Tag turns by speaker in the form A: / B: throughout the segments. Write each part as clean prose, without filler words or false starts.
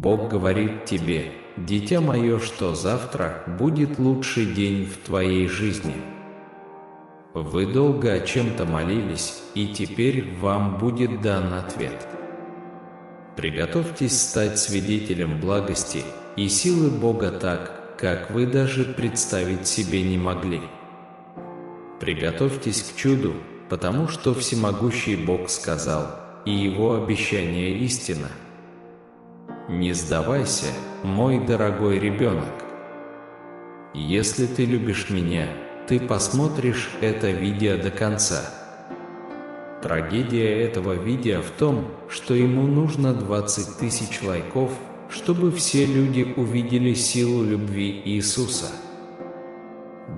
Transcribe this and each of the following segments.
A: Бог говорит тебе: «Дитя мое, что завтра будет лучший день в твоей жизни». Вы долго о чем-то молились, и теперь вам будет дан ответ. Приготовьтесь стать свидетелем благости и силы Бога так, как вы даже представить себе не могли. Приготовьтесь к чуду, потому что всемогущий Бог сказал, и Его обещание истина. Не сдавайся, мой дорогой ребенок. Если ты любишь меня, ты посмотришь это видео до конца. Трагедия этого видео в том, что ему нужно 20 тысяч лайков, чтобы все люди увидели силу любви Иисуса.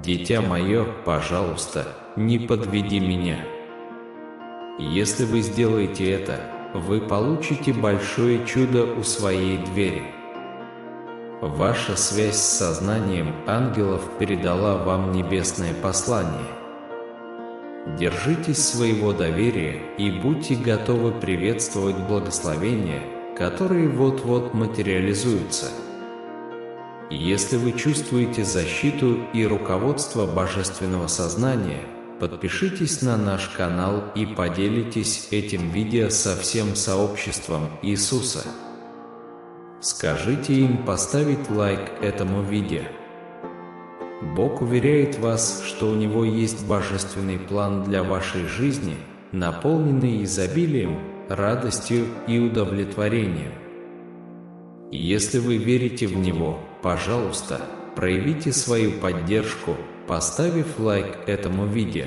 A: Дитя мое, пожалуйста, не подведи меня. Если вы сделаете это, вы получите большое чудо у своей двери. Ваша связь с сознанием ангелов передала вам небесное послание. Держитесь своего доверия и будьте готовы приветствовать благословения, которые вот-вот материализуются. Если вы чувствуете защиту и руководство Божественного Сознания, подпишитесь на наш канал и поделитесь этим видео со всем сообществом Иисуса. Скажите им поставить лайк этому видео. Бог уверяет вас, что у Него есть божественный план для вашей жизни, наполненный изобилием, радостью и удовлетворением. Если вы верите в Него, пожалуйста, проявите свою поддержку, поставив лайк этому видео.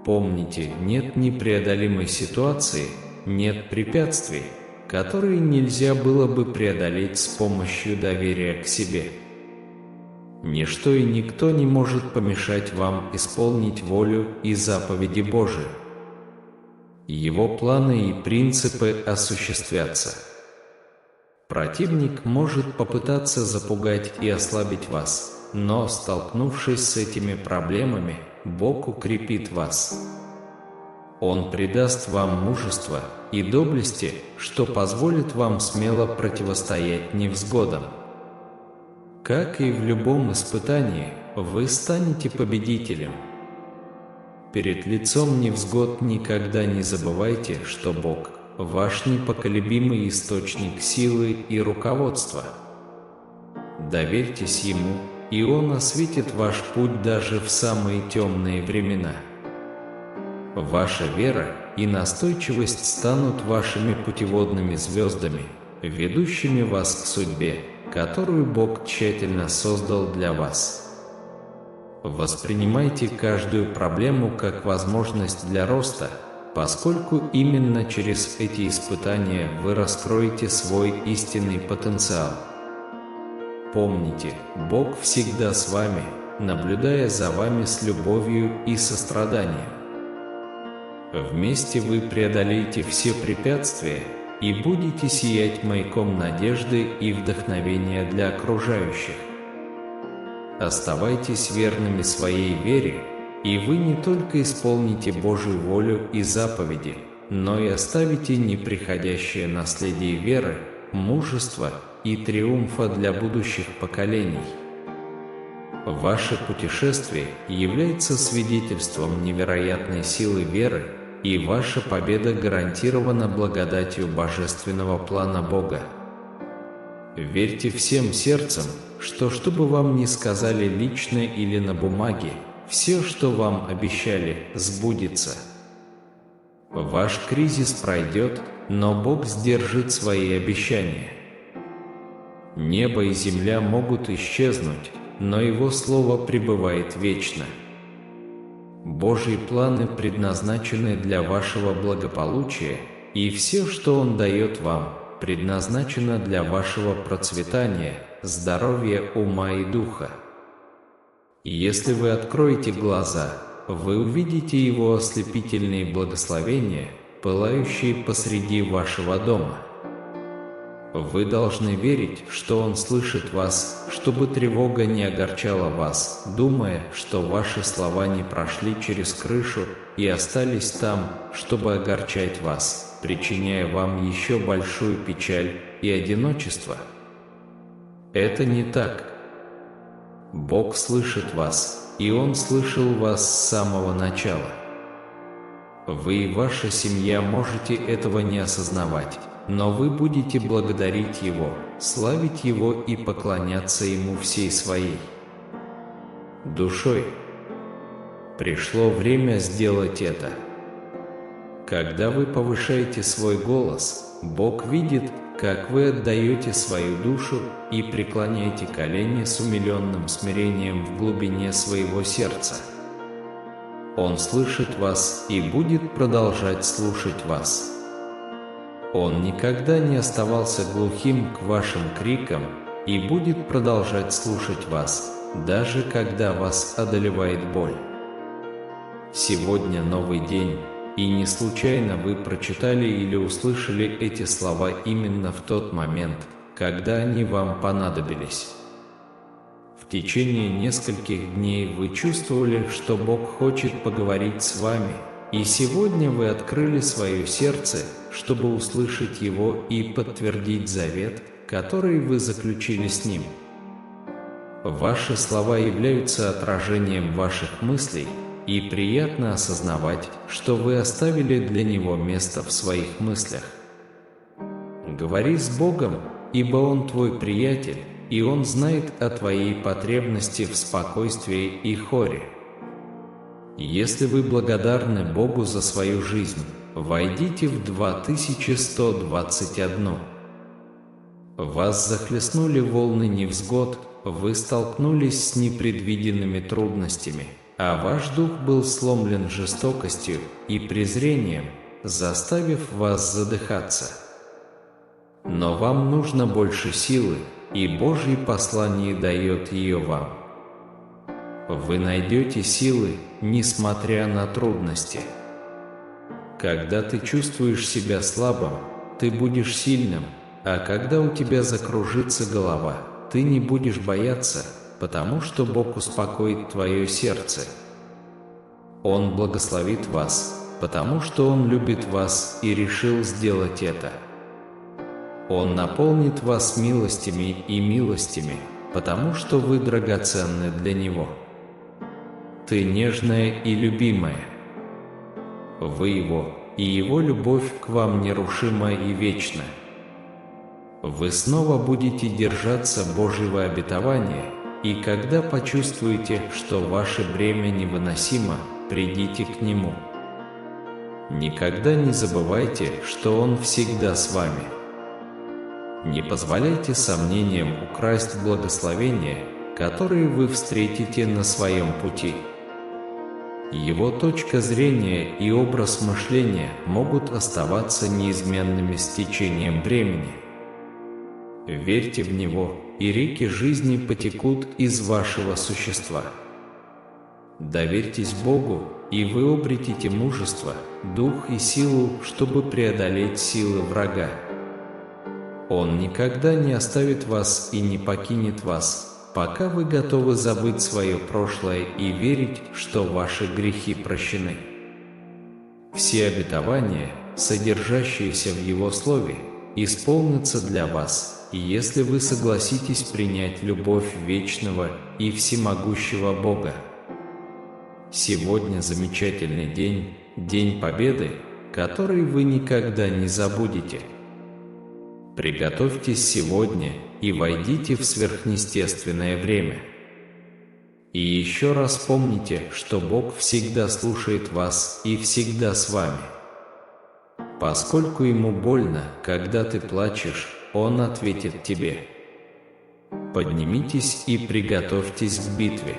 A: Помните, нет непреодолимой ситуации, нет препятствий, которые нельзя было бы преодолеть с помощью доверия к себе. Ничто и никто не может помешать вам исполнить волю и заповеди Божии. Его планы и принципы осуществятся. Противник может попытаться запугать и ослабить вас, но, столкнувшись с этими проблемами, Бог укрепит вас. Он придаст вам мужество и доблести, что позволит вам смело противостоять невзгодам. Как и в любом испытании, вы станете победителем. Перед лицом невзгод никогда не забывайте, что Бог – ваш непоколебимый источник силы и руководства. Доверьтесь Ему, и Он осветит ваш путь даже в самые темные времена. Ваша вера и настойчивость станут вашими путеводными звездами, ведущими вас к судьбе, которую Бог тщательно создал для вас. Воспринимайте каждую проблему как возможность для роста, поскольку именно через эти испытания вы раскроете свой истинный потенциал. Помните, Бог всегда с вами, наблюдая за вами с любовью и состраданием. Вместе вы преодолеете все препятствия и будете сиять маяком надежды и вдохновения для окружающих. Оставайтесь верными своей вере, и вы не только исполните Божью волю и заповеди, но и оставите неприходящее наследие веры, мужества и триумфа для будущих поколений. Ваше путешествие является свидетельством невероятной силы веры, и ваша победа гарантирована благодатью божественного плана Бога. Верьте всем сердцем, что бы вам ни сказали лично или на бумаге, все, что вам обещали, сбудется. Ваш кризис пройдет, но Бог сдержит свои обещания. Небо и земля могут исчезнуть, но Его Слово пребывает вечно. Божьи планы предназначены для вашего благополучия, и все, что Он дает вам, предназначено для вашего процветания, здоровья ума и духа. Если вы откроете глаза, вы увидите Его ослепительные благословения, пылающие посреди вашего дома. Вы должны верить, что Он слышит вас, чтобы тревога не огорчала вас, думая, что ваши слова не прошли через крышу и остались там, чтобы огорчать вас, причиняя вам еще большую печаль и одиночество. Это не так. Бог слышит вас, и Он слышал вас с самого начала. Вы и ваша семья можете этого не осознавать, но вы будете благодарить Его, славить Его и поклоняться Ему всей своей душой. Пришло время сделать это. Когда вы повышаете свой голос, Бог видит, как вы отдаете свою душу и преклоняете колени с умиленным смирением в глубине своего сердца. Он слышит вас и будет продолжать слушать вас. Он никогда не оставался глухим к вашим крикам и будет продолжать слушать вас, даже когда вас одолевает боль. Сегодня новый день, и не случайно вы прочитали или услышали эти слова именно в тот момент, когда они вам понадобились. В течение нескольких дней вы чувствовали, что Бог хочет поговорить с вами, и сегодня вы открыли свое сердце, чтобы услышать Его и подтвердить завет, который вы заключили с Ним. Ваши слова являются отражением ваших мыслей, и приятно осознавать, что вы оставили для Него место в своих мыслях. Говори с Богом, ибо Он твой приятель, и Он знает о твоей потребности в спокойствии и хоре. Если вы благодарны Богу за свою жизнь, войдите в 2121. Вас захлестнули волны невзгод, вы столкнулись с непредвиденными трудностями, а ваш дух был сломлен жестокостью и презрением, заставив вас задыхаться. Но вам нужно больше силы, и Божье послание дает ее вам. Вы найдете силы, несмотря на трудности. Когда ты чувствуешь себя слабым, ты будешь сильным, а когда у тебя закружится голова, ты не будешь бояться, потому что Бог успокоит твое сердце. Он благословит вас, потому что Он любит вас и решил сделать это. Он наполнит вас милостями и милостями, потому что вы драгоценны для Него. Ты нежная и любимая. Вы Его, и Его любовь к вам нерушима и вечна. Вы снова будете держаться Божьего обетования, и когда почувствуете, что ваше бремя невыносимо, придите к Нему. Никогда не забывайте, что Он всегда с вами. Не позволяйте сомнениям украсть благословения, которые вы встретите на своем пути. Его точка зрения и образ мышления могут оставаться неизменными с течением времени. Верьте в Него, и реки жизни потекут из вашего существа. Доверьтесь Богу, и вы обретите мужество, дух и силу, чтобы преодолеть силы врага. Он никогда не оставит вас и не покинет вас, пока вы готовы забыть свое прошлое и верить, что ваши грехи прощены. Все обетования, содержащиеся в Его Слове, исполнятся для вас, если вы согласитесь принять любовь вечного и всемогущего Бога. Сегодня замечательный день, День Победы, который вы никогда не забудете. Приготовьтесь сегодня и войдите в сверхъестественное время. И еще раз помните, что Бог всегда слушает вас и всегда с вами. Поскольку Ему больно, когда ты плачешь, Он ответит тебе. Поднимитесь и приготовьтесь к битве.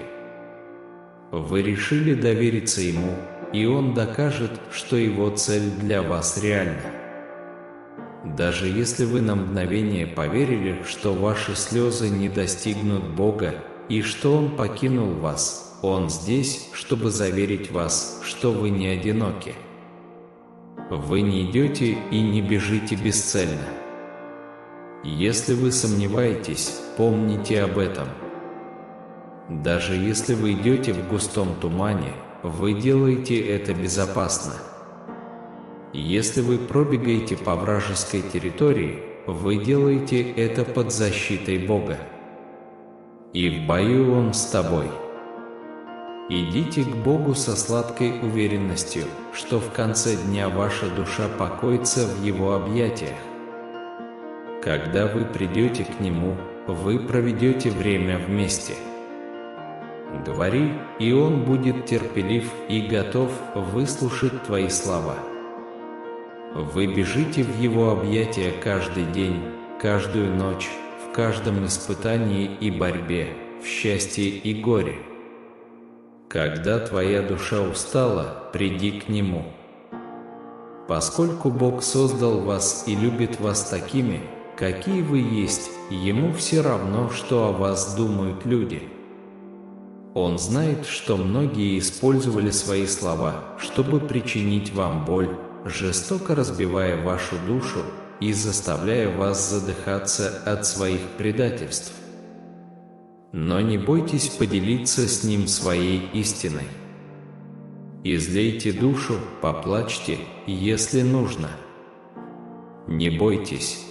A: Вы решили довериться Ему, и Он докажет, что Его цель для вас реальна. Даже если вы на мгновение поверили, что ваши слезы не достигнут Бога и что Он покинул вас, Он здесь, чтобы заверить вас, что вы не одиноки. Вы не идете и не бежите бесцельно. Если вы сомневаетесь, помните об этом. Даже если вы идете в густом тумане, вы делаете это безопасно. Если вы пробегаете по вражеской территории, вы делаете это под защитой Бога. И в бою Он с тобой. Идите к Богу со сладкой уверенностью, что в конце дня ваша душа покоится в Его объятиях. Когда вы придете к Нему, вы проведете время вместе. Говори, и Он будет терпелив и готов выслушать твои слова. Вы бежите в Его объятия каждый день, каждую ночь, в каждом испытании и борьбе, в счастье и горе. Когда твоя душа устала, приди к Нему. Поскольку Бог создал вас и любит вас такими, какие вы есть, Ему все равно, что о вас думают люди. Он знает, что многие использовали свои слова, чтобы причинить вам боль, жестоко разбивая вашу душу и заставляя вас задыхаться от своих предательств. Но не бойтесь поделиться с Ним своей истиной. Излейте душу, поплачьте, если нужно. Не бойтесь.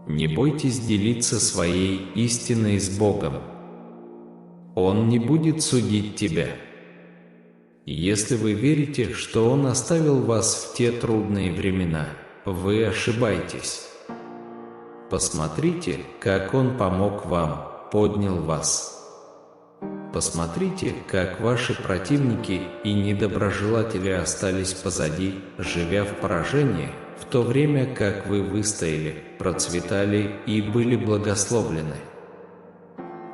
A: Не бойтесь делиться своей истиной с Богом. Он не будет судить тебя. Если вы верите, что Он оставил вас в те трудные времена, вы ошибаетесь. Посмотрите, как Он помог вам, поднял вас. Посмотрите, как ваши противники и недоброжелатели остались позади, живя в поражении, в то время как вы выстояли, процветали и были благословлены.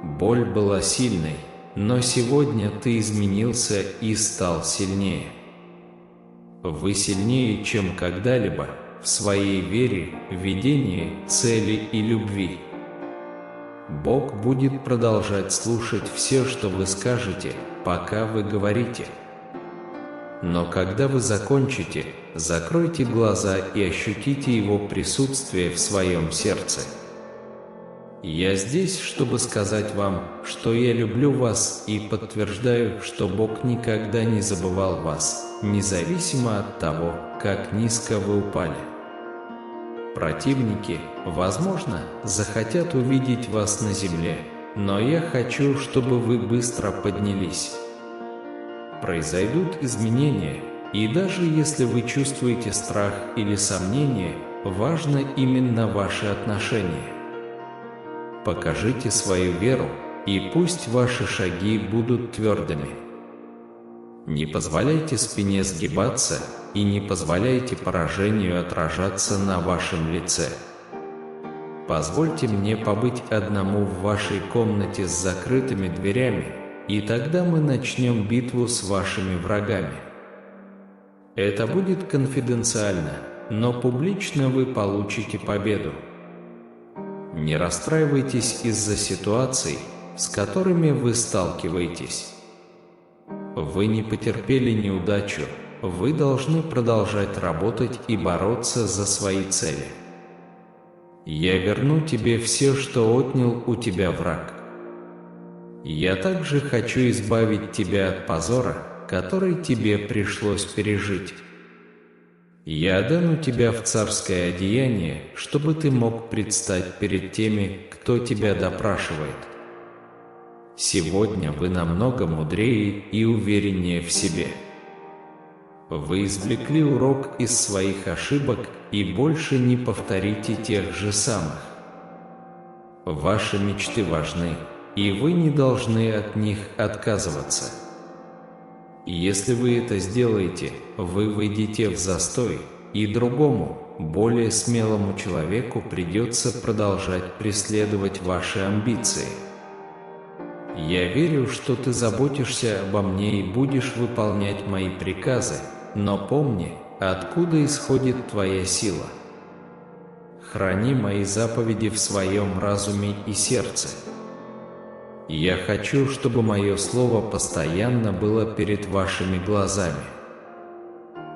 A: Боль была сильной, но сегодня ты изменился и стал сильнее. Вы сильнее, чем когда-либо, в своей вере, видении, цели и любви. Бог будет продолжать слушать все, что вы скажете, пока вы говорите. Но когда вы закончите, закройте глаза и ощутите Его присутствие в своем сердце. Я здесь, чтобы сказать вам, что я люблю вас и подтверждаю, что Бог никогда не забывал вас, независимо от того, как низко вы упали. Противники, возможно, захотят увидеть вас на земле, но я хочу, чтобы вы быстро поднялись. Произойдут изменения, и даже если вы чувствуете страх или сомнение, важно именно ваши отношения. Покажите свою веру, и пусть ваши шаги будут твердыми. Не позволяйте спине сгибаться и не позволяйте поражению отражаться на вашем лице. Позвольте мне побыть одному в вашей комнате с закрытыми дверями, и тогда мы начнем битву с вашими врагами. Это будет конфиденциально, но публично вы получите победу. Не расстраивайтесь из-за ситуаций, с которыми вы сталкиваетесь. Вы не потерпели неудачу, вы должны продолжать работать и бороться за свои цели. Я верну тебе все, что отнял у тебя враг. Я также хочу избавить тебя от позора, который тебе пришлось пережить. Я одену тебя в царское одеяние, чтобы ты мог предстать перед теми, кто тебя допрашивает. Сегодня вы намного мудрее и увереннее в себе. Вы извлекли урок из своих ошибок и больше не повторите тех же самых. Ваши мечты важны, и вы не должны от них отказываться. Если вы это сделаете, вы войдете в застой, и другому, более смелому человеку придется продолжать преследовать ваши амбиции. Я верю, что ты заботишься обо мне и будешь выполнять мои приказы, но помни, откуда исходит твоя сила. Храни мои заповеди в своем разуме и сердце. Я хочу, чтобы мое слово постоянно было перед вашими глазами.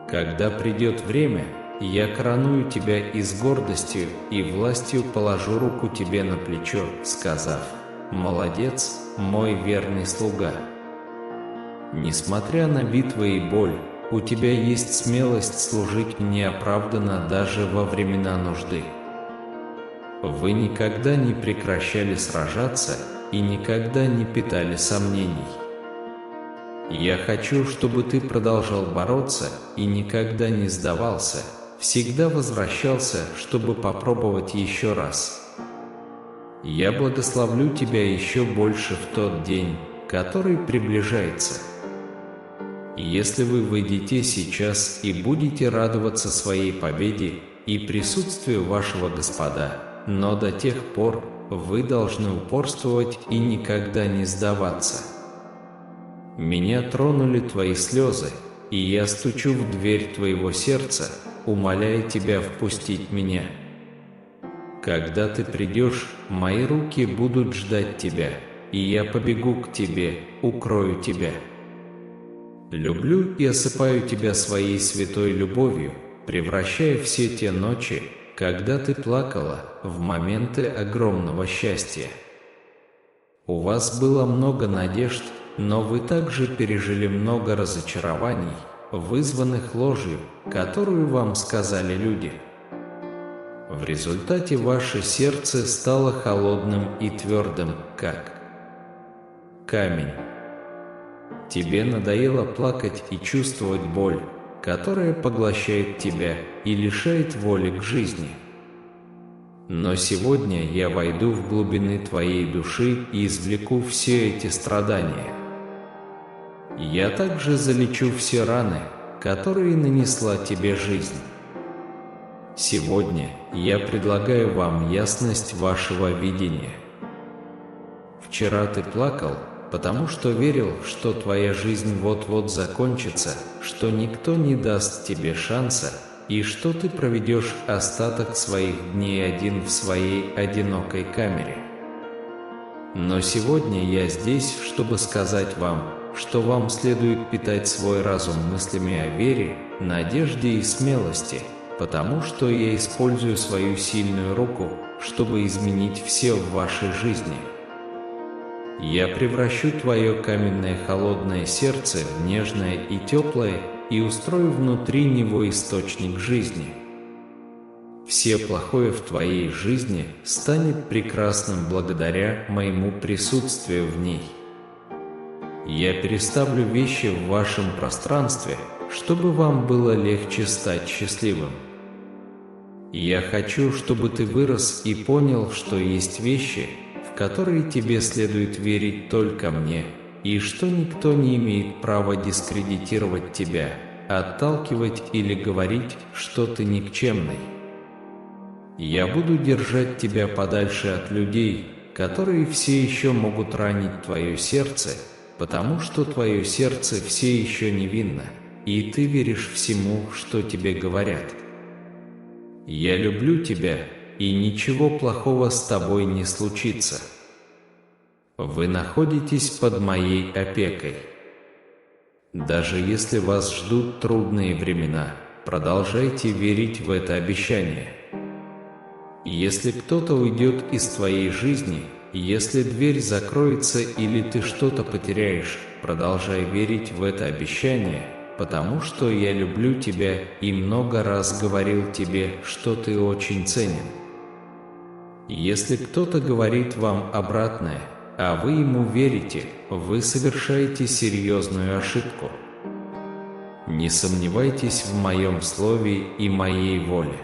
A: Когда придет время, я короную тебя и с гордостью и властью положу руку тебе на плечо, сказав: молодец, мой верный слуга. Несмотря на битвы и боль, у тебя есть смелость служить мне оправданно даже во времена нужды. Вы никогда не прекращали сражаться и никогда не питали сомнений. Я хочу, чтобы ты продолжал бороться и никогда не сдавался, всегда возвращался, чтобы попробовать еще раз. Я благословлю тебя еще больше в тот день, который приближается. Если вы выйдете сейчас и будете радоваться своей победе и присутствию вашего Господа, но до тех пор вы должны упорствовать и никогда не сдаваться. Меня тронули твои слезы, и я стучу в дверь твоего сердца, умоляя тебя впустить меня. Когда ты придешь, мои руки будут ждать тебя, и я побегу к тебе, укрою тебя. Люблю и осыпаю тебя своей святой любовью, превращая все те ночи, когда ты плакала, в моменты огромного счастья. У вас было много надежд, но вы также пережили много разочарований, вызванных ложью, которую вам сказали люди. В результате ваше сердце стало холодным и твердым, как камень. Тебе надоело плакать и чувствовать боль, которая поглощает тебя и лишает воли к жизни. Но сегодня я войду в глубины твоей души и извлеку все эти страдания. Я также залечу все раны, которые нанесла тебе жизнь. Сегодня я предлагаю вам ясность вашего видения. Вчера ты плакал, потому что верил, что твоя жизнь вот-вот закончится, что никто не даст тебе шанса, и что ты проведешь остаток своих дней один в своей одинокой камере. Но сегодня я здесь, чтобы сказать вам, что вам следует питать свой разум мыслями о вере, надежде и смелости, потому что я использую свою сильную руку, чтобы изменить все в вашей жизни. Я превращу твое каменное холодное сердце в нежное и теплое и устрою внутри него источник жизни. Все плохое в твоей жизни станет прекрасным благодаря моему присутствию в ней. Я переставлю вещи в вашем пространстве, чтобы вам было легче стать счастливым. Я хочу, чтобы ты вырос и понял, что есть вещи, в которые тебе следует верить только мне, и что никто не имеет права дискредитировать тебя, отталкивать или говорить, что ты никчемный. Я буду держать тебя подальше от людей, которые все еще могут ранить твое сердце, потому что твое сердце все еще невинно, и ты веришь всему, что тебе говорят. Я люблю тебя, и ничего плохого с тобой не случится. Вы находитесь под моей опекой. Даже если вас ждут трудные времена, продолжайте верить в это обещание. Если кто-то уйдет из твоей жизни, если дверь закроется или ты что-то потеряешь, продолжай верить в это обещание, потому что я люблю тебя и много раз говорил тебе, что ты очень ценен. Если кто-то говорит вам обратное, а вы ему верите, вы совершаете серьезную ошибку. Не сомневайтесь в моем слове и моей воле.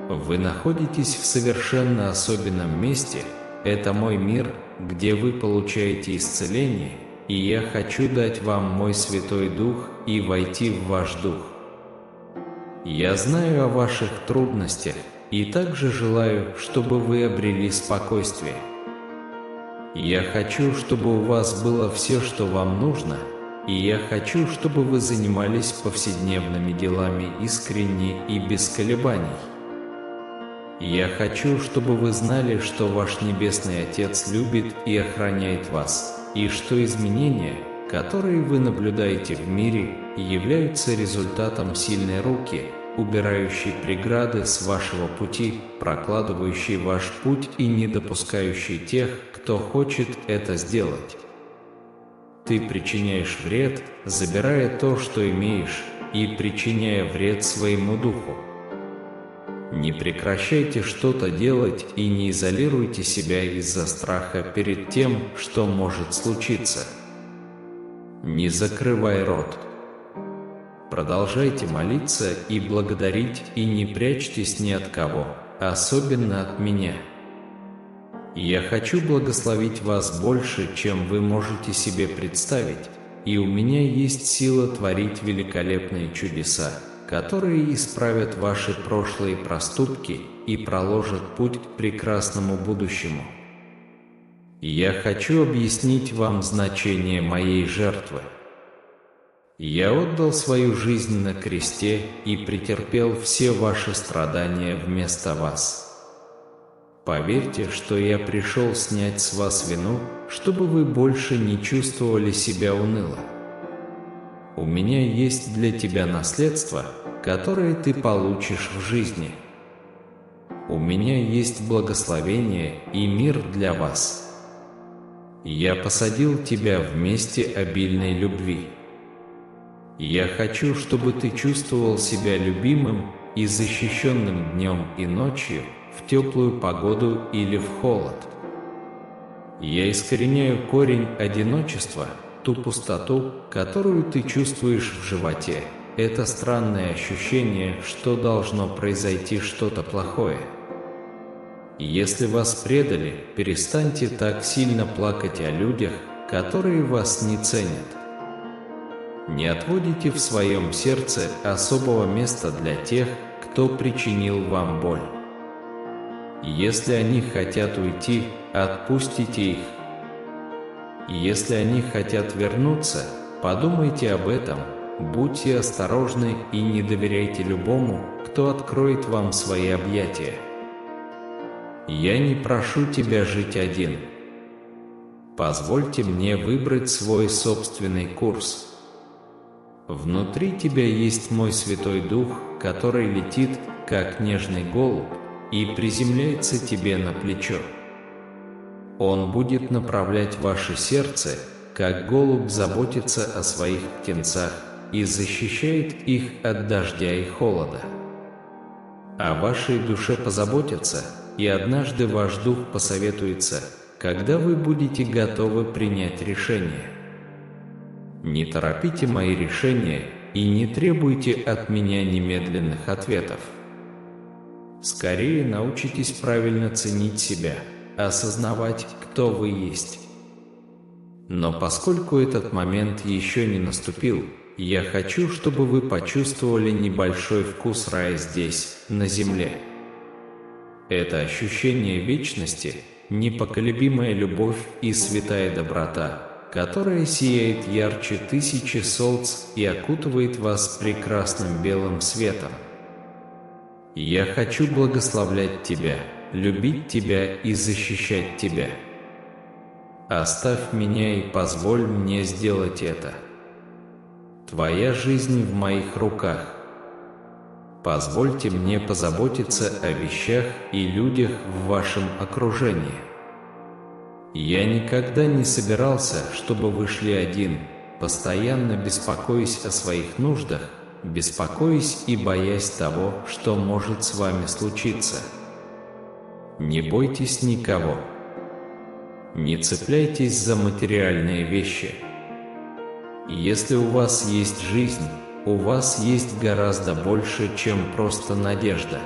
A: Вы находитесь в совершенно особенном месте, это мой мир, где вы получаете исцеление, и я хочу дать вам мой Святой Дух и войти в ваш дух. Я знаю о ваших трудностях и также желаю, чтобы вы обрели спокойствие. Я хочу, чтобы у вас было все, что вам нужно, и я хочу, чтобы вы занимались повседневными делами искренне и без колебаний. Я хочу, чтобы вы знали, что ваш Небесный Отец любит и охраняет вас, и что изменения, которые вы наблюдаете в мире, являются результатом сильной руки, убирающий преграды с вашего пути, прокладывающий ваш путь и не допускающий тех, кто хочет это сделать. Ты причиняешь вред, забирая то, что имеешь, и причиняя вред своему духу. Не прекращайте что-то делать и не изолируйте себя из-за страха перед тем, что может случиться. Не закрывай рот. Продолжайте молиться и благодарить, и не прячьтесь ни от кого, особенно от меня. Я хочу благословить вас больше, чем вы можете себе представить, и у меня есть сила творить великолепные чудеса, которые исправят ваши прошлые проступки и проложат путь к прекрасному будущему. Я хочу объяснить вам значение моей жертвы. Я отдал свою жизнь на кресте и претерпел все ваши страдания вместо вас. Поверьте, что я пришел снять с вас вину, чтобы вы больше не чувствовали себя уныло. У меня есть для тебя наследство, которое ты получишь в жизни. У меня есть благословение и мир для вас. Я посадил тебя в месте обильной любви. Я хочу, чтобы ты чувствовал себя любимым и защищенным днем и ночью, в теплую погоду или в холод. Я искореняю корень одиночества, ту пустоту, которую ты чувствуешь в животе. Это странное ощущение, что должно произойти что-то плохое. Если вас предали, перестаньте так сильно плакать о людях, которые вас не ценят. Не отводите в своем сердце особого места для тех, кто причинил вам боль. Если они хотят уйти, отпустите их. Если они хотят вернуться, подумайте об этом, будьте осторожны и не доверяйте любому, кто откроет вам свои объятия. Я не прошу тебя жить один. Позвольте мне выбрать свой собственный курс. Внутри тебя есть мой Святой Дух, который летит, как нежный голубь, и приземляется тебе на плечо. Он будет направлять ваше сердце, как голубь заботится о своих птенцах и защищает их от дождя и холода. О вашей душе позаботятся, и однажды ваш дух посоветуется, когда вы будете готовы принять решение. Не торопите мои решения и не требуйте от меня немедленных ответов. Скорее научитесь правильно ценить себя, осознавать, кто вы есть. Но поскольку этот момент еще не наступил, я хочу, чтобы вы почувствовали небольшой вкус рая здесь, на земле. Это ощущение вечности, непоколебимая любовь и святая доброта, которая сияет ярче тысячи солнц и окутывает вас прекрасным белым светом. Я хочу благословлять тебя, любить тебя и защищать тебя. Оставь меня и позволь мне сделать это. Твоя жизнь в моих руках. Позвольте мне позаботиться о вещах и людях в вашем окружении. Я никогда не собирался, чтобы вы шли один, постоянно беспокоясь о своих нуждах, беспокоясь и боясь того, что может с вами случиться. Не бойтесь никого. Не цепляйтесь за материальные вещи. Если у вас есть жизнь, у вас есть гораздо больше, чем просто надежда.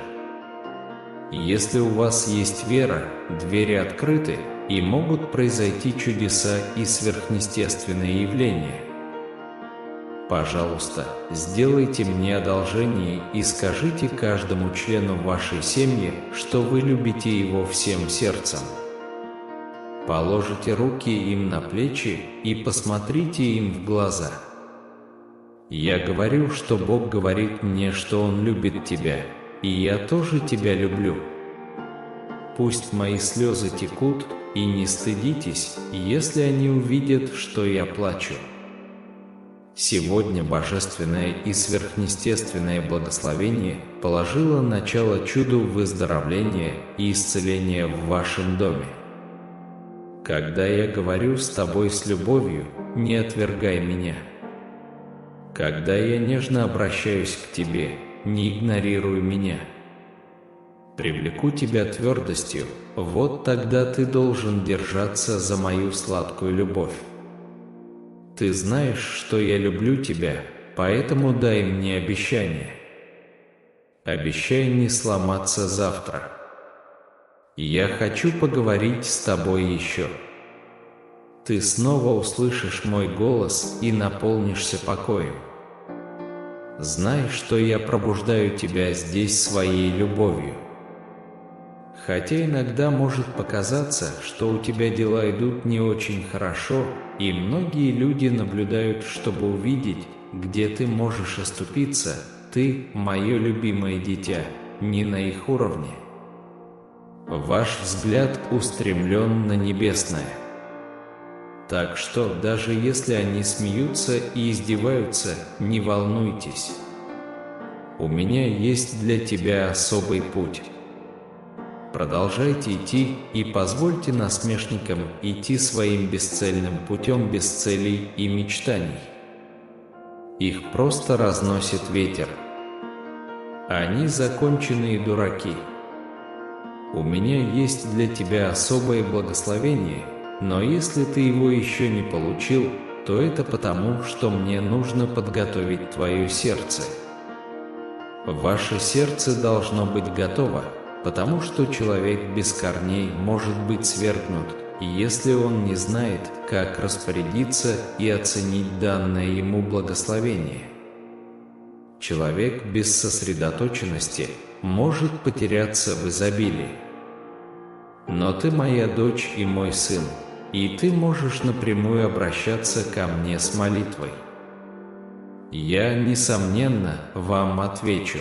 A: Если у вас есть вера, двери открыты, и могут произойти чудеса и сверхъестественные явления. Пожалуйста, сделайте мне одолжение и скажите каждому члену вашей семьи, что вы любите его всем сердцем. Положите руки им на плечи и посмотрите им в глаза. Я говорю, что Бог говорит мне, что Он любит тебя, и я тоже тебя люблю. Пусть мои слезы текут, и не стыдитесь, если они увидят, что я плачу. Сегодня божественное и сверхъестественное благословение положило начало чуду выздоровления и исцеления в вашем доме. Когда я говорю с тобой с любовью, не отвергай меня. Когда я нежно обращаюсь к тебе, не игнорируй меня. Привлеку тебя твердостью, вот тогда ты должен держаться за мою сладкую любовь. Ты знаешь, что я люблю тебя, поэтому дай мне обещание. Обещай не сломаться завтра. Я хочу поговорить с тобой еще. Ты снова услышишь мой голос и наполнишься покоем. Знай, что я пробуждаю тебя здесь своей любовью. Хотя иногда может показаться, что у тебя дела идут не очень хорошо, и многие люди наблюдают, чтобы увидеть, где ты можешь оступиться, ты, мое любимое дитя, не на их уровне. Ваш взгляд устремлен на небесное. Так что, даже если они смеются и издеваются, не волнуйтесь. У меня есть для тебя особый путь. Продолжайте идти и позвольте насмешникам идти своим бесцельным путем без целей и мечтаний. Их просто разносит ветер. Они законченные дураки. У меня есть для тебя особое благословение, но если ты его еще не получил, то это потому, что мне нужно подготовить твое сердце. Ваше сердце должно быть готово, потому что человек без корней может быть свергнут, если он не знает, как распорядиться и оценить данное ему благословение. Человек без сосредоточенности может потеряться в изобилии. Но ты моя дочь и мой сын, и ты можешь напрямую обращаться ко мне с молитвой. Я, несомненно, вам отвечу.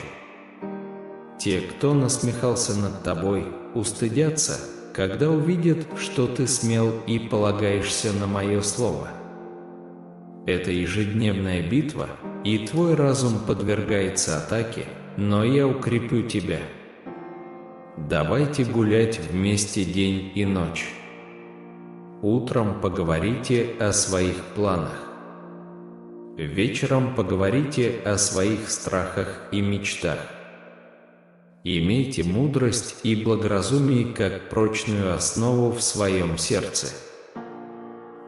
A: Те, кто насмехался над тобой, устыдятся, когда увидят, что ты смел и полагаешься на мое слово. Это ежедневная битва, и твой разум подвергается атаке, но я укреплю тебя. Давайте гулять вместе день и ночь. Утром поговорите о своих планах. Вечером поговорите о своих страхах и мечтах. Имейте мудрость и благоразумие как прочную основу в своем сердце.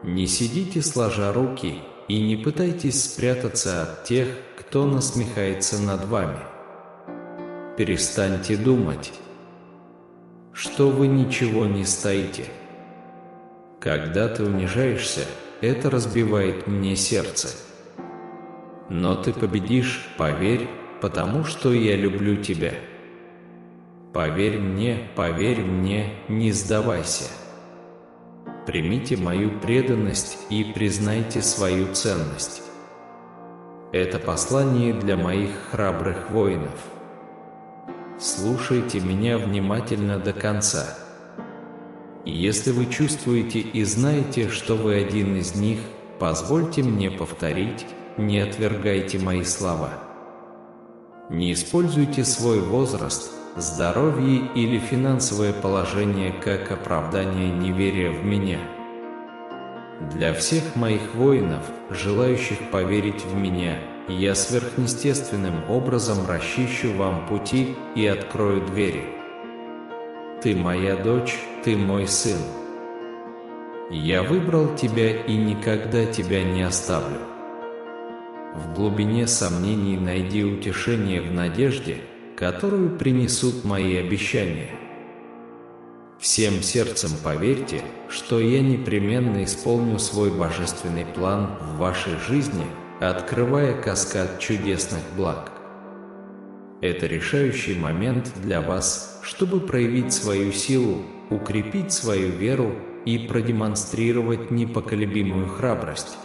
A: Не сидите сложа руки и не пытайтесь спрятаться от тех, кто насмехается над вами. Перестаньте думать, что вы ничего не стоите. Когда ты унижаешься, это разбивает мне сердце. Но ты победишь, поверь, потому что я люблю тебя. Поверь мне, не сдавайся. Примите мою преданность и признайте свою ценность. Это послание для моих храбрых воинов. Слушайте меня внимательно до конца. Если вы чувствуете и знаете, что вы один из них, позвольте мне повторить, не отвергайте мои слова. Не используйте свой возраст, здоровье или финансовое положение как оправдание неверия в меня. Для всех моих воинов, желающих поверить в меня, я сверхъестественным образом расчищу вам пути и открою двери. Ты моя дочь, ты мой сын. Я выбрал тебя и никогда тебя не оставлю. В глубине сомнений найди утешение в надежде, которую принесут мои обещания. Всем сердцем поверьте, что я непременно исполню свой божественный план в вашей жизни, открывая каскад чудесных благ. Это решающий момент для вас, чтобы проявить свою силу, укрепить свою веру и продемонстрировать непоколебимую храбрость.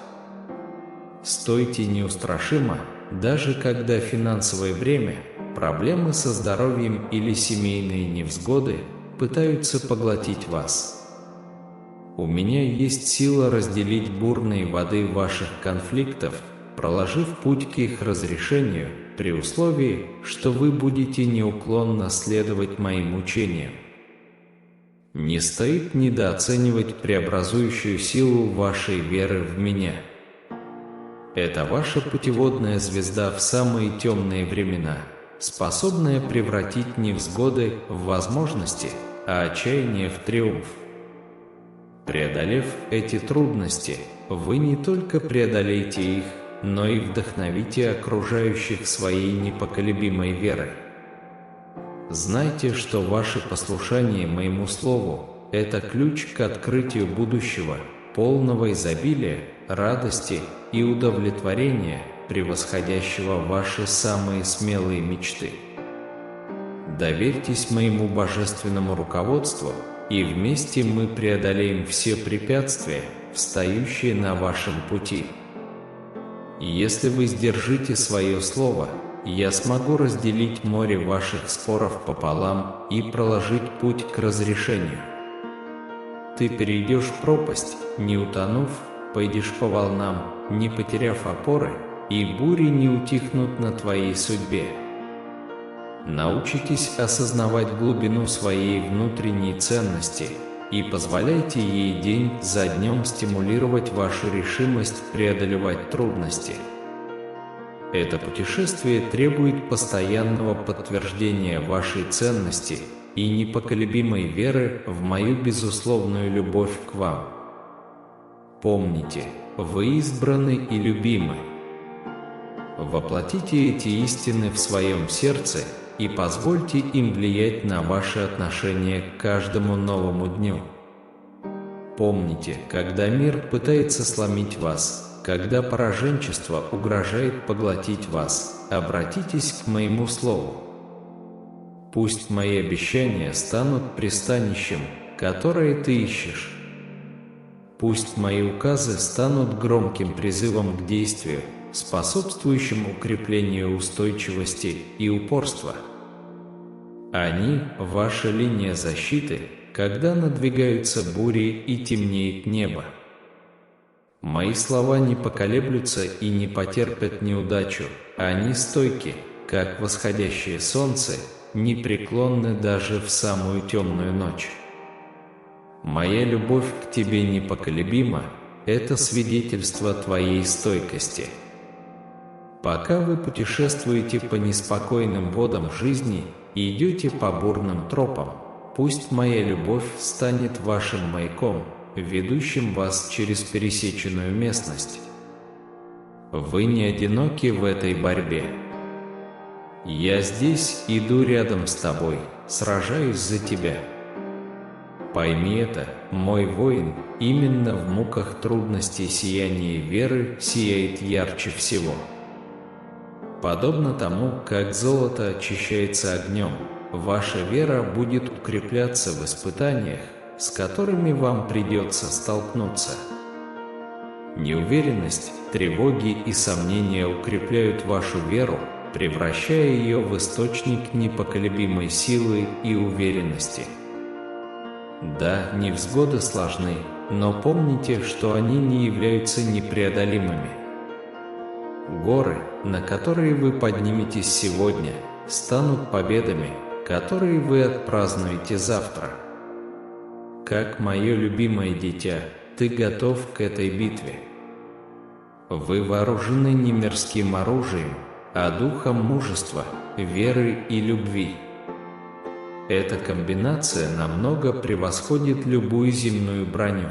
A: Стойте неустрашимо, даже когда финансовое бремя, проблемы со здоровьем или семейные невзгоды пытаются поглотить вас. У меня есть сила разделить бурные воды ваших конфликтов, проложив путь к их разрешению, при условии, что вы будете неуклонно следовать моим учениям. Не стоит недооценивать преобразующую силу вашей веры в меня. Это ваша путеводная звезда в самые темные времена, способная превратить невзгоды в возможности, а отчаяние в триумф. Преодолев эти трудности, вы не только преодолеете их, но и вдохновите окружающих своей непоколебимой верой. Знайте, что ваше послушание моему слову – это ключ к открытию будущего, полного изобилия, радости и удовлетворения, превосходящего ваши самые смелые мечты. Доверьтесь моему божественному руководству, и вместе мы преодолеем все препятствия, встающие на вашем пути. Если вы сдержите свое слово, я смогу разделить море ваших споров пополам и проложить путь к разрешению. Ты перейдешь пропасть, не утонув, пойдешь по волнам, не потеряв опоры, и бури не утихнут на твоей судьбе. Научитесь осознавать глубину своей внутренней ценности и позволяйте ей день за днем стимулировать вашу решимость преодолевать трудности. Это путешествие требует постоянного подтверждения вашей ценности и непоколебимой веры в мою безусловную любовь к вам. Помните, вы избраны и любимы. Воплотите эти истины в своем сердце и позвольте им влиять на ваши отношения к каждому новому дню. Помните, когда мир пытается сломить вас, когда пораженчество угрожает поглотить вас, обратитесь к моему слову. Пусть мои обещания станут пристанищем, которое ты ищешь. Пусть мои указы станут громким призывом к действию, способствующим укреплению устойчивости и упорства. Они – ваша линия защиты, когда надвигаются бури и темнеет небо. Мои слова не поколеблются и не потерпят неудачу, они стойки, как восходящее солнце, непреклонны даже в самую темную ночь. Моя любовь к тебе непоколебима, это свидетельство твоей стойкости. Пока вы путешествуете по неспокойным водам жизни и идете по бурным тропам, пусть моя любовь станет вашим маяком, ведущим вас через пересеченную местность. Вы не одиноки в этой борьбе. Я здесь, иду рядом с тобой, сражаюсь за тебя. Пойми это, мой воин, именно в муках трудностей сияние веры сияет ярче всего. Подобно тому, как золото очищается огнем, ваша вера будет укрепляться в испытаниях, с которыми вам придется столкнуться. Неуверенность, тревоги и сомнения укрепляют вашу веру, превращая ее в источник непоколебимой силы и уверенности. Да, невзгоды сложны, но помните, что они не являются непреодолимыми. Горы, на которые вы подниметесь сегодня, станут победами, которые вы отпразднуете завтра. Как мое любимое дитя, ты готов к этой битве. Вы вооружены не мирским оружием, а духом мужества, веры и любви. Эта комбинация намного превосходит любую земную броню.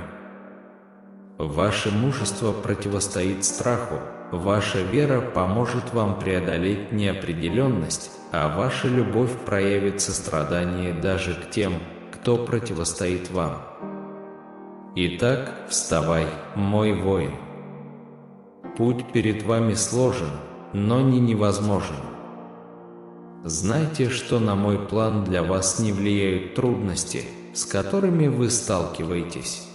A: Ваше мужество противостоит страху, ваша вера поможет вам преодолеть неопределенность, а ваша любовь проявит сострадание даже к тем, кто противостоит вам. Итак, вставай, мой воин. Путь перед вами сложен, но не невозможен. Знайте, что на мой план для вас не влияют трудности, с которыми вы сталкиваетесь.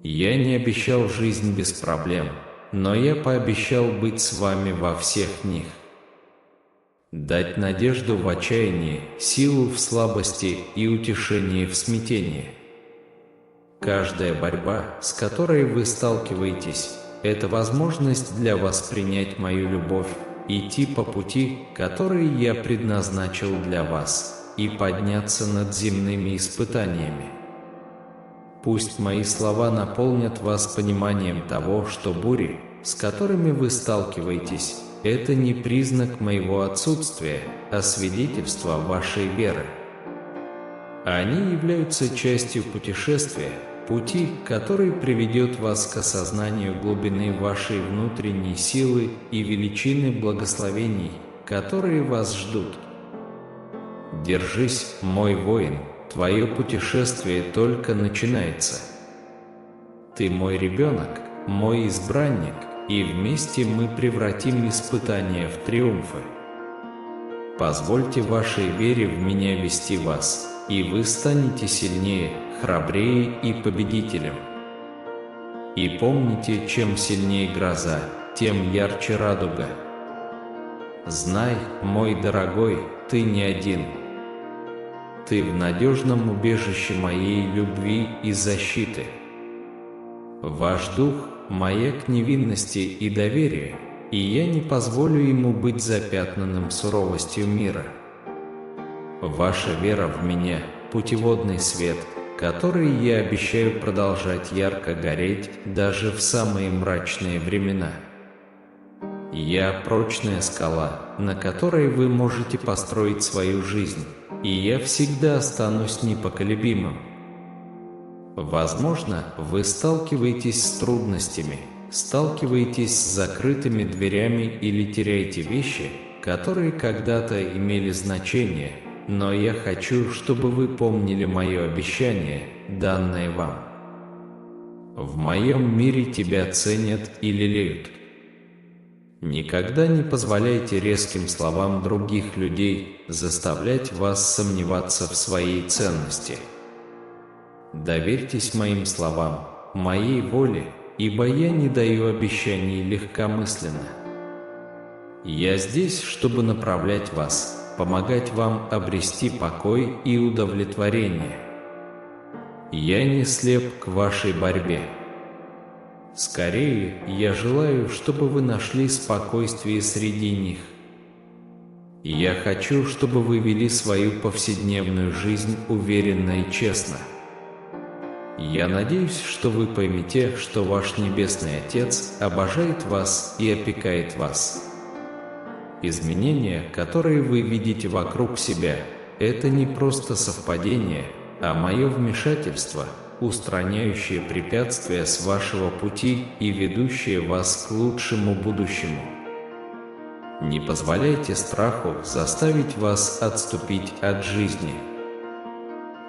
A: Я не обещал жизнь без проблем, но я пообещал быть с вами во всех них. Дать надежду в отчаянии, силу в слабости и утешение в смятении. Каждая борьба, с которой вы сталкиваетесь, это возможность для вас принять мою любовь, идти по пути, который я предназначил для вас, и подняться над земными испытаниями. Пусть мои слова наполнят вас пониманием того, что бури, с которыми вы сталкиваетесь, это не признак моего отсутствия, а свидетельство вашей веры. Они являются частью путешествия, пути, который приведет вас к осознанию глубины вашей внутренней силы и величины благословений, которые вас ждут. Держись, мой воин, твое путешествие только начинается. Ты мой ребенок, мой избранник, и вместе мы превратим испытания в триумфы. Позвольте вашей вере в меня вести вас, и вы станете сильнее, храбрее и победителем. И помните, чем сильнее гроза, тем ярче радуга. Знай, мой дорогой, ты не один. Ты в надежном убежище моей любви и защиты. Ваш дух – маяк невинности и доверия, и я не позволю ему быть запятнанным суровостью мира. Ваша вера в меня – путеводный свет, который я обещаю продолжать ярко гореть даже в самые мрачные времена. Я – прочная скала, на которой вы можете построить свою жизнь, и я всегда останусь непоколебимым. Возможно, вы сталкиваетесь с трудностями, сталкиваетесь с закрытыми дверями или теряете вещи, которые когда-то имели значение, но я хочу, чтобы вы помнили мое обещание, данное вам. В моем мире тебя ценят и лелеют. Никогда не позволяйте резким словам других людей заставлять вас сомневаться в своей ценности. Доверьтесь моим словам, моей воле, ибо я не даю обещаний легкомысленно. Я здесь, чтобы направлять вас, помогать вам обрести покой и удовлетворение. Я не слеп к вашей борьбе. Скорее, я желаю, чтобы вы нашли спокойствие среди них. Я хочу, чтобы вы вели свою повседневную жизнь уверенно и честно. Я надеюсь, что вы поймете, что ваш Небесный Отец обожает вас и опекает вас. Изменения, которые вы видите вокруг себя, это не просто совпадение, а мое вмешательство, устраняющее препятствия с вашего пути и ведущее вас к лучшему будущему. Не позволяйте страху заставить вас отступить от жизни.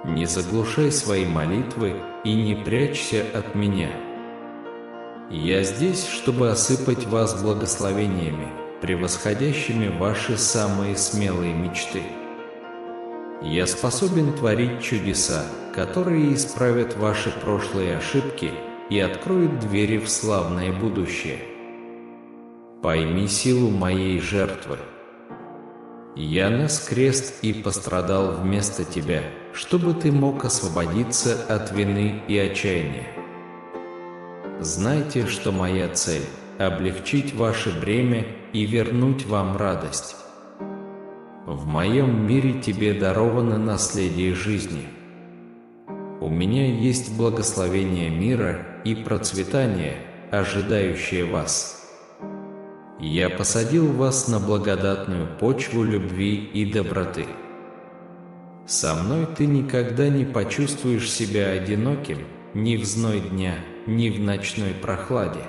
A: Не заглушай свои молитвы и не прячься от меня. Я здесь, чтобы осыпать вас благословениями, превосходящими ваши самые смелые мечты. Я способен творить чудеса, которые исправят ваши прошлые ошибки и откроют двери в славное будущее. Пойми силу моей жертвы. Я нес крест и пострадал вместо тебя, чтобы ты мог освободиться от вины и отчаяния. Знайте, что моя цель – облегчить ваше бремя и вернуть вам радость. В моем мире тебе даровано наследие жизни. У меня есть благословение мира и процветание, ожидающее вас. Я посадил вас на благодатную почву любви и доброты. Со мной ты никогда не почувствуешь себя одиноким ни в зной дня, ни в ночной прохладе.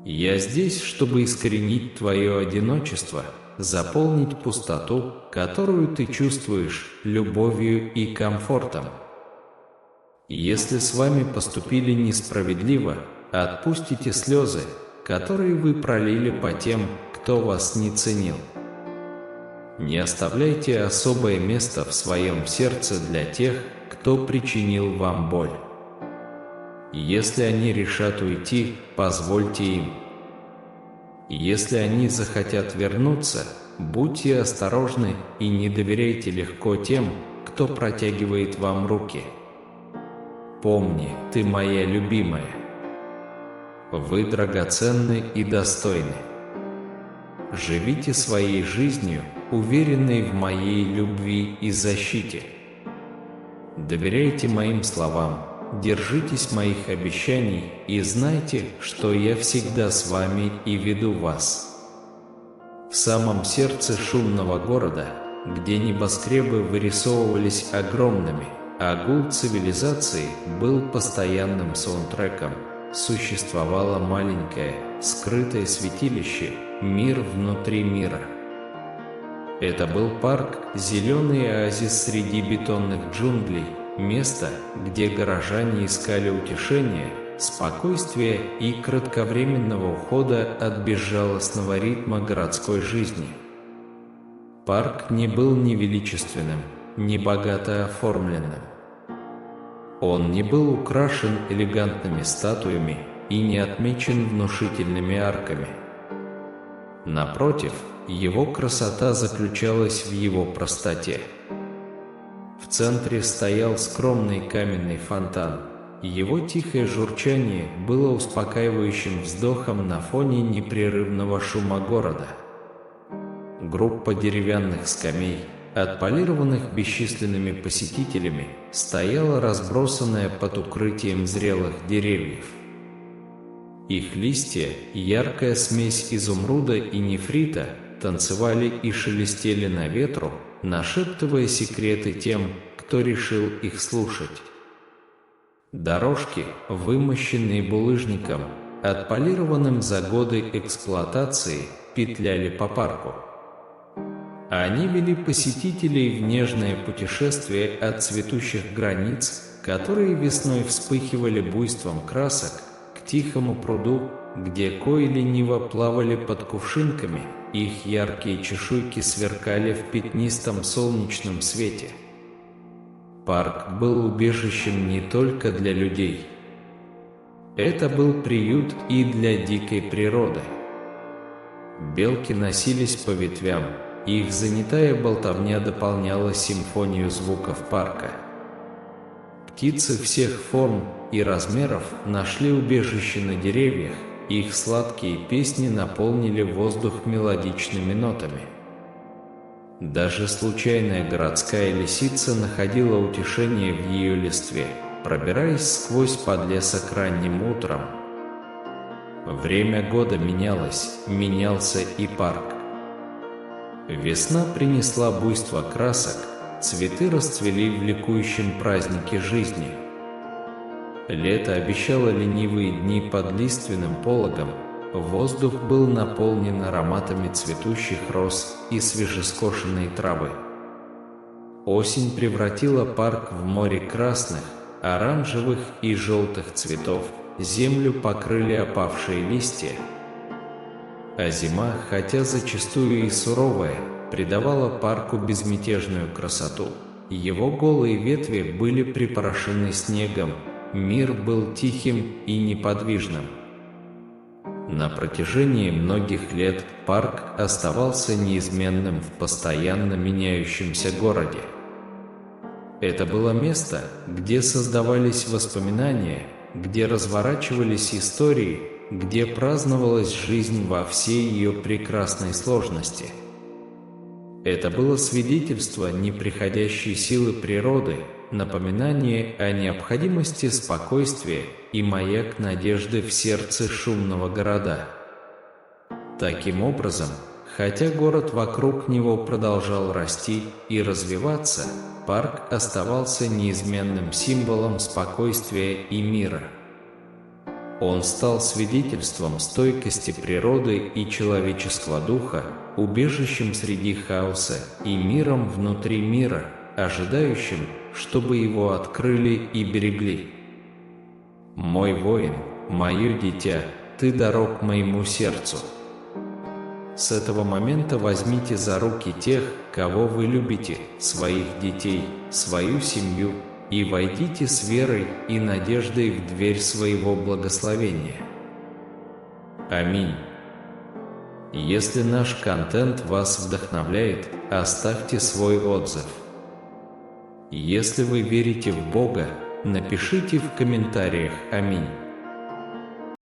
A: Я здесь, чтобы искоренить твое одиночество, заполнить пустоту, которую ты чувствуешь, любовью и комфортом. Если с вами поступили несправедливо, отпустите слезы, которые вы пролили по тем, кто вас не ценил. Не оставляйте особое место в своем сердце для тех, кто причинил вам боль. Если они решат уйти, позвольте им. Если они захотят вернуться, будьте осторожны и не доверяйте легко тем, кто протягивает вам руки. Помни, ты моя любимая. Вы драгоценны и достойны. Живите своей жизнью, уверенной в моей любви и защите. Доверяйте моим словам, держитесь моих обещаний и знайте, что я всегда с вами и веду вас. В самом сердце шумного города, где небоскребы вырисовывались огромными, а гул цивилизации был постоянным саундтреком, существовало маленькое, скрытое святилище, мир внутри мира. Это был парк, зеленый оазис среди бетонных джунглей, место, где горожане искали утешения, спокойствия и кратковременного ухода от безжалостного ритма городской жизни. Парк не был ни величественным, ни богато оформленным. Он не был украшен элегантными статуями и не отмечен внушительными арками. Напротив, его красота заключалась в его простоте. В центре стоял скромный каменный фонтан. Его тихое журчание было успокаивающим вздохом на фоне непрерывного шума города. Группа деревянных скамей, отполированных бесчисленными посетителями, стояла разбросанная под укрытием зрелых деревьев. Их листья, яркая смесь изумруда и нефрита, танцевали и шелестели на ветру, нашептывая секреты тем, кто решил их слушать. Дорожки, вымощенные булыжником, отполированным за годы эксплуатации, петляли по парку. Они вели посетителей в нежное путешествие от цветущих границ, которые весной вспыхивали буйством красок, к тихому пруду, где кои лениво плавали под кувшинками, их яркие чешуйки сверкали в пятнистом солнечном свете. Парк был убежищем не только для людей. Это был приют и для дикой природы. Белки носились по ветвям, их занятая болтовня дополняла симфонию звуков парка. Птицы всех форм и размеров нашли убежище на деревьях, их сладкие песни наполнили воздух мелодичными нотами. Даже случайная городская лисица находила утешение в ее листве, пробираясь сквозь подлесок ранним утром. Время года менялось, менялся и парк. Весна принесла буйство красок, цветы расцвели в ликующем празднике жизни. Лето обещало ленивые дни под лиственным пологом, воздух был наполнен ароматами цветущих роз и свежескошенной травы. Осень превратила парк в море красных, оранжевых и желтых цветов, землю покрыли опавшие листья. А зима, хотя зачастую и суровая, придавала парку безмятежную красоту. Его голые ветви были припорошены снегом, мир был тихим и неподвижным. На протяжении многих лет парк оставался неизменным в постоянно меняющемся городе. Это было место, где создавались воспоминания, где разворачивались истории, где праздновалась жизнь во всей ее прекрасной сложности. Это было свидетельство неприходящей силы природы, напоминание о необходимости спокойствия и маяк надежды в сердце шумного города. Таким образом, хотя город вокруг него продолжал расти и развиваться, парк оставался неизменным символом спокойствия и мира. Он стал свидетельством стойкости природы и человеческого духа, убежищем среди хаоса и миром внутри мира, ожидающим, чтобы его открыли и берегли. Мой воин, мое дитя, ты дорог моему сердцу. С этого момента возьмите за руки тех, кого вы любите, своих детей, свою семью, и войдите с верой и надеждой в дверь своего благословения. Аминь. Если наш контент вас вдохновляет, оставьте свой отзыв. Если вы верите в Бога, напишите в комментариях «Аминь».